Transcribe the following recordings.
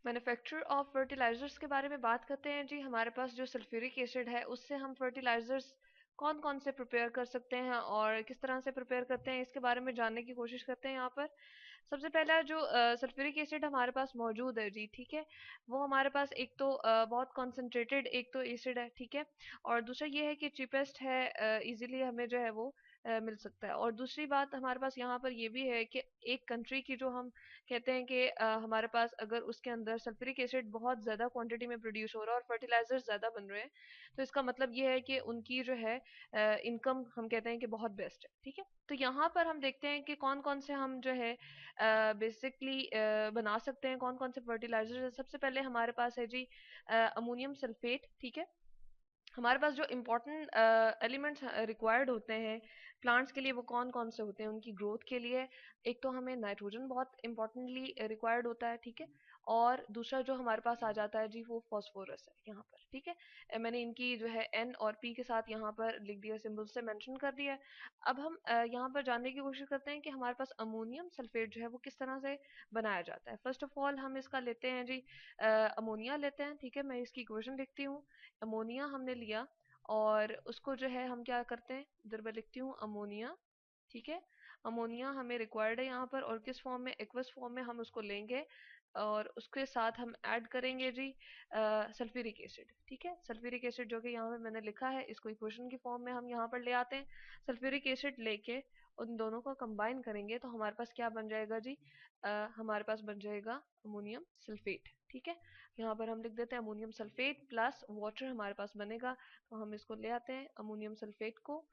Manufacture of fertilisers के बारे में बात करते हैं जी। हमारे पास जो सल्फ्यूरिक एसिड है उससे हम फर्टिलाइजर्स कौन कौन से प्रिपेयर कर सकते हैं और किस तरह से प्रिपेयर करते हैं, इसके बारे में जानने की कोशिश करते हैं यहाँ पर। सबसे पहला जो सल्फ्यूरिक एसिड हमारे पास मौजूद है जी, ठीक है, वो हमारे पास एक तो बहुत कॉन्सेंट्रेटेड एक तो एसिड है, ठीक है, और दूसरा ये है कि चीपेस्ट है, इजीली हमें जो है वो मिल सकता है। और दूसरी बात हमारे पास यहाँ पर ये भी है कि एक कंट्री की जो हम कहते हैं कि हमारे पास अगर उसके अंदर सल्फ्यूरिक एसिड बहुत ज़्यादा क्वांटिटी में प्रोड्यूस हो रहा है और फर्टिलाइजर ज़्यादा बन रहे हैं, तो इसका मतलब ये है कि उनकी जो है इनकम हम कहते हैं कि बहुत बेस्ट है, ठीक है। तो यहाँ पर हम देखते हैं कि कौन कौन से हम जो है बेसिकली बना सकते हैं, कौन कौन से फर्टिलाइजर। सबसे पहले हमारे पास है जी अमोनियम सल्फेट, ठीक है। हमारे पास जो इम्पोर्टेंट एलिमेंट्स रिक्वायर्ड होते हैं प्लांट्स के लिए वो कौन कौन से होते हैं उनकी ग्रोथ के लिए। एक तो हमें नाइट्रोजन बहुत इंपॉर्टेंटली रिक्वायर्ड होता है, ठीक है, और दूसरा जो हमारे पास आ जाता है जी वो फॉस्फोरस है यहाँ पर, ठीक है। मैंने इनकी जो है एन और पी के साथ यहाँ पर लिख दिया, सिंबल से मेंशन कर दिया है। अब हम यहाँ पर जानने की कोशिश करते हैं कि हमारे पास अमोनियम सल्फेट जो है वो किस तरह से बनाया जाता है। फर्स्ट ऑफ ऑल हम इसका लेते हैं जी अमोनिया लेते हैं, ठीक है। मैं इसकी इक्वेशन लिखती हूँ। अमोनिया हमने लिया और उसको जो है हम क्या करते हैं, इधर मैं लिखती हूँ अमोनिया, ठीक है। अमोनिया हमें रिक्वायर्ड है यहाँ पर, और किस फॉर्म में, एक्वस फॉर्म में हम उसको लेंगे और उसके साथ हम ऐड करेंगे जी सल्फ्यूरिक एसिड, ठीक है। सल्फ्यूरिक एसिड जो कि यहाँ पे मैंने लिखा है इसको इक्वेशन की फॉर्म में हम यहाँ पर ले आते हैं। सल्फ्यूरिक एसिड लेके उन दोनों को कंबाइन करेंगे तो हमारे पास क्या बन जाएगा जी, हमारे पास बन जाएगा अमोनियम सल्फेट, ठीक है। यहाँ पर हम लिख देते हैं अमोनियम सल्फेट प्लस वाटर हमारे पास बनेगा, तो हम इसको ले आते हैं अमोनियम सल्फेट को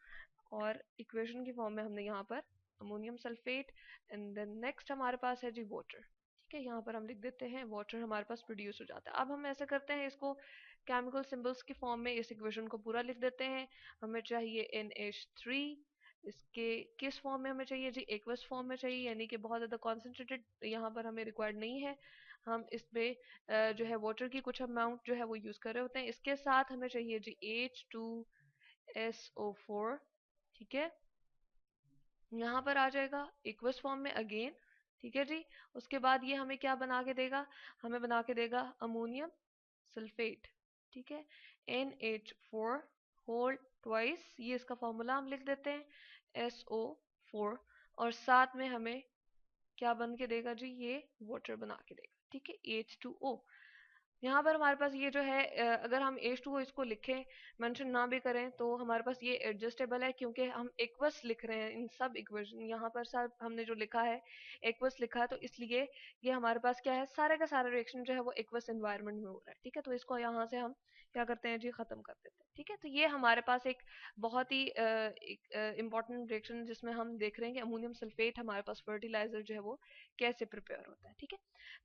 और इक्वेशन की फॉर्म में हमने यहाँ पर ammonium sulphate and then next हमारे पास है जी वाटर, ठीक है। यहाँ पर हम लिख देते हैं वाटर हमारे पास प्रोड्यूस हो जाता है। अब हम ऐसे करते हैं इसको केमिकल सिंबल्स की फॉर्म में इस इक्वेशन को पूरा लिख देते हैं। हमें चाहिए NH3, इसके किस फॉर्म में हमें चाहिए जी, एक्वस फॉर्म में चाहिए, यानी कि बहुत ज़्यादा कॉन्सेंट्रेटेड यहाँ पर हमें रिक्वायर्ड नहीं है। हम इसमें जो है वाटर की कुछ अमाउंट जो है वो यूज़ कर रहे होते हैं। इसके साथ हमें चाहिए जी H2SO4, ठीक है, यहाँ पर आ जाएगा एक्वस फॉर्म में अगेन, ठीक है जी। उसके बाद ये हमें क्या बना के देगा, हमें बना के देगा अमोनियम सल्फेट, ठीक है, NH4 होल ट्वाइस, ये इसका फॉर्मूला हम लिख देते हैं SO4, और साथ में हमें क्या बन के देगा जी, ये वाटर बना के देगा, ठीक है, H2O। यहाँ पर हमारे पास ये जो है अगर हम H2O इसको लिखें, मेंशन ना भी करें, तो हमारे पास ये एडजस्टेबल है क्योंकि हम एक्वस लिख रहे हैं इन सब इक्वेशन, यहाँ पर सब हमने जो लिखा है एक्वस लिखा है, तो इसलिए ये हमारे पास क्या है, सारे का सारा रिएक्शन जो है वो एक्वस एनवायरनमेंट में हो रहा है, ठीक है। तो इसको यहाँ से हम क्या करते हैं जी, खत्म कर देते हैं, ठीक है। तो ये हमारे पास एक बहुत ही इंपॉर्टेंट रिएक्शन जिसमें हम देख रहे हैं कि अमोनियम सल्फेट हमारे पास फर्टिलाइजर जो है वो कैसे प्रिपेयर होता है, ठीक है।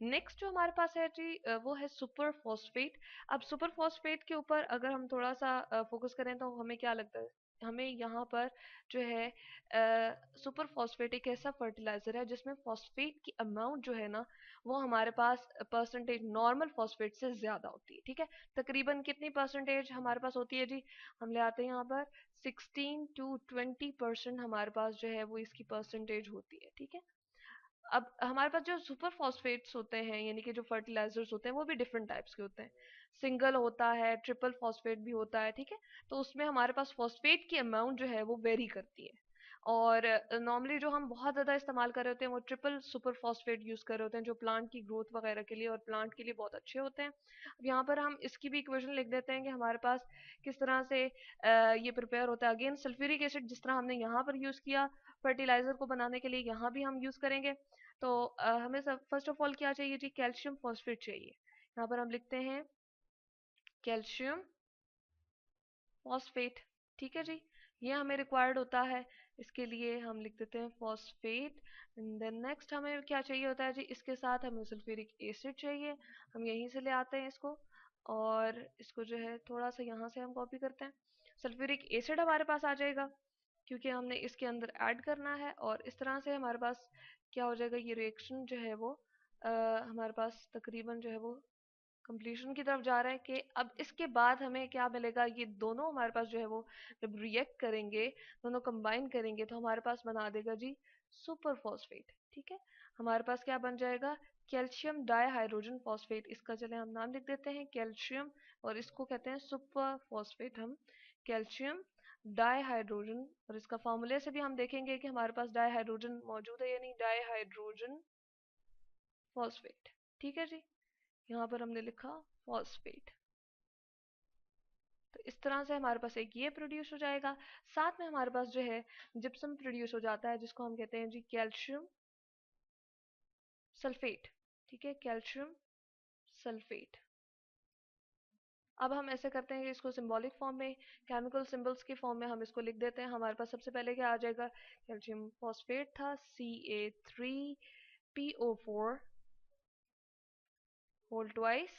नेक्स्ट जो हमारे पास है जी वो है सुपर फॉस्फेट। अब सुपर फॉस्फेट के ऊपर अगर हम थोड़ा सा फोकस करें तो हमें क्या लगता है, हमें यहाँ पर जो है सुपर फॉस्फेट एक ऐसा फर्टिलाइजर है जिसमें फॉस्फेट की अमाउंट जो है ना वो हमारे पास परसेंटेज नॉर्मल फॉस्फेट से ज्यादा होती है, ठीक है। तकरीबन कितनी परसेंटेज हमारे पास होती है जी, हम ले आते हैं यहाँ पर 16 to 20% हमारे पास जो है वो इसकी परसेंटेज होती है, ठीक है। अब हमारे पास जो सुपर फॉस्फेट्स होते हैं यानी कि जो फर्टिलाइजर्स होते हैं वो भी डिफरेंट टाइप्स के होते हैं। सिंगल होता है, ट्रिपल फॉस्फेट भी होता है, ठीक है। तो उसमें हमारे पास फॉस्फेट की अमाउंट जो है वो वेरी करती है, और नॉर्मली जो हम बहुत ज़्यादा इस्तेमाल कर रहे होते हैं वो ट्रिपल सुपर फॉस्फेट यूज़ कर रहे होते हैं जो प्लांट की ग्रोथ वगैरह के लिए और प्लांट के लिए बहुत अच्छे होते हैं। अब यहाँ पर हम इसकी भी इक्वेशन लिख देते हैं कि हमारे पास किस तरह से ये प्रिपेयर होता है। अगेन सल्फ्यूरिक एसिड जिस तरह हमने यहाँ पर यूज़ किया फर्टिलाइजर को बनाने के लिए, यहाँ भी हम यूज़ करेंगे। तो हमें सब फर्स्ट ऑफ ऑल क्या चाहिए जी, कैल्शियम फॉस्फेट चाहिए। यहाँ पर हम लिखते हैं कैल्शियम फॉस्फेट, ठीक है जी, ये हमें रिक्वायर्ड होता है। इसके लिए हम लिख देते हैं फॉस्फेट एंड देन नेक्स्ट हमें क्या चाहिए होता है जी, इसके साथ हमें सल्फ्यूरिक एसिड चाहिए। हम यहीं से ले आते हैं इसको और इसको जो है थोड़ा सा यहाँ से हम कॉपी करते हैं। सल्फ्यूरिक एसिड हमारे पास आ जाएगा क्योंकि हमने इसके अंदर ऐड करना है, और इस तरह से हमारे पास क्या हो जाएगा, ये रिएक्शन जो है वो हमारे पास तकरीबन जो है वो कंप्लीशन की तरफ जा रहा है। कि अब इसके बाद हमें क्या मिलेगा, ये दोनों हमारे पास जो है वो जब रिएक्ट करेंगे, दोनों कंबाइन करेंगे तो हमारे पास बना देगा जी सुपर फॉस्फेट, ठीक है। हमारे पास क्या बन जाएगा, कैल्शियम डाइहाइड्रोजन फॉस्फेट, इसका चले हम नाम लिख देते हैं कैल्शियम, और इसको कहते हैं सुपर फॉस्फेट हम, कैल्शियम डाइहाइड्रोजन। और इसका फॉर्मूले से भी हम देखेंगे कि हमारे पास डाइहाइड्रोजन मौजूद है या नहीं, डाइहाइड्रोजन फॉस्फेट। ठीक है जी, यहाँ पर हमने लिखा फॉस्फेट। तो इस तरह से हमारे पास एक ये प्रोड्यूस हो जाएगा। साथ में हमारे पास जो है जिप्सम प्रोड्यूस हो जाता है, जिसको हम कहते हैं जी कैल्शियम सल्फेट। ठीक है, कैल्शियम सल्फेट। अब हम ऐसे करते हैं कि इसको सिंबॉलिक फॉर्म में, केमिकल सिंबल्स की फॉर्म में हम इसको लिख देते हैं। हमारे पास सबसे पहले क्या आ जाएगा, कैल्शियम फॉस्फेट था Ca3PO4 होल ट्वाइस।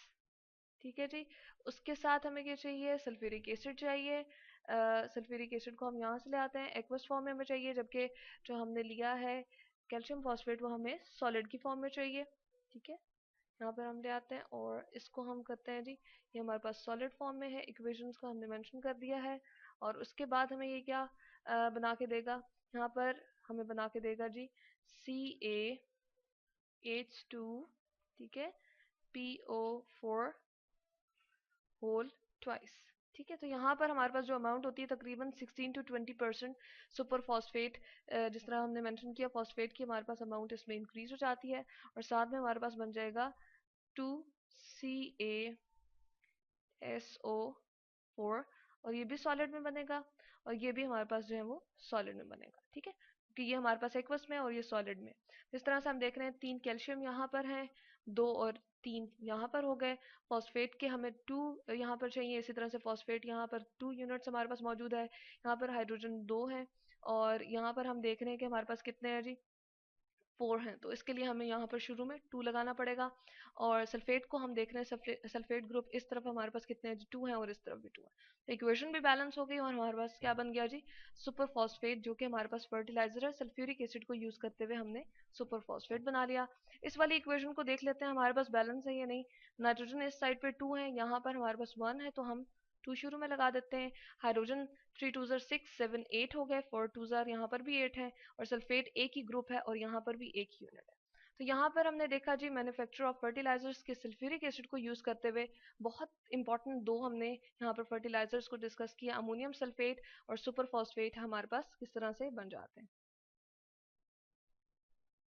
ठीक है जी, उसके साथ हमें क्या चाहिए, सल्फ्यूरिक एसिड चाहिए। सल्फ्यूरिक एसिड को हम यहाँ से ले आते हैं, एक्वस फॉर्म में हमें चाहिए, जबकि जो हमने लिया है कैल्शियम फॉस्फेट वो हमें सॉलिड की फॉर्म में चाहिए। ठीक है, यहाँ पर हम ले आते हैं और इसको हम करते हैं जी, ये हमारे पास सॉलिड फॉर्म में है, इक्वेशंस को हमने मेंशन कर दिया है। और उसके बाद हमें ये क्या बना के देगा, यहाँ पर हमें बना के देगा जी CaH2, ठीक है, PO4 होल ट्वाइस। ठीक है, तो यहाँ पर हमारे पास जो अमाउंट होती है तकरीबन 16 to 20% सुपर फॉस्फेट, जिस तरह हमने मेंशन किया फॉस्फेट की, हमारे पास अमाउंट इसमें इंक्रीज हो जाती है। और साथ में हमारे पास बन जाएगा 2CaSO4, और ये भी सॉलिड में बनेगा, और ये भी हमारे पास जो है वो सॉलिड में बनेगा। ठीक है, क्योंकि ये हमारे पास एक्वस में है और ये सॉलिड में। इस तरह से हम देख रहे हैं 3 कैल्शियम यहाँ पर हैं, 2 और 3 यहाँ पर हो गए। फॉस्फेट के हमें 2 यहाँ पर चाहिए, इसी तरह से फॉस्फेट यहाँ पर 2 यूनिट्स हमारे पास मौजूद है। यहाँ पर हाइड्रोजन 2 है, और यहाँ पर हम देख रहे हैं कि हमारे पास कितने हैं जी, 4 हैं। तो इसके लिए हमें यहाँ पर शुरू में 2 लगाना पड़ेगा। और सल्फेट को हम देख रहे हैं, सल्फेट ग्रुप इस तरफ हमारे पास कितने हैं जी, 2 हैं, और इस तरफ भी 2 हैं। तो इक्वेशन भी बैलेंस हो गई, और हमारे पास क्या बन गया जी, सुपर फॉस्फेट, जो कि हमारे पास फर्टिलाइजर है। सल्फ्यूरिक एसिड को यूज करते हुए हमने सुपर फॉस्फेट बना लिया। इस वाली इक्वेशन को देख लेते हैं हमारे पास बैलेंस है या नहीं। नाइट्रोजन इस साइड पे 2 है, यहाँ पर हमारे पास 1 है, तो हम 2 शुरू में लगा देते हैं। हाइड्रोजन 3 2 6 7 8 हो गए, 4 2 यहाँ पर भी 8 है, और सल्फेट एक ही ग्रुप है, और यहाँ पर भी एक ही यूनिट है। तो यहाँ पर हमने देखा जी मैन्युफैक्चर ऑफ फर्टिलाइजर्स के सल्फ्यूरिक एसिड को यूज करते हुए बहुत इंपॉर्टेंट दो हमने यहाँ पर फर्टिलाइजर्स को डिस्कस किया, अमोनियम सल्फेट और सुपर फॉस्फेट हमारे पास किस तरह से बन जाते हैं।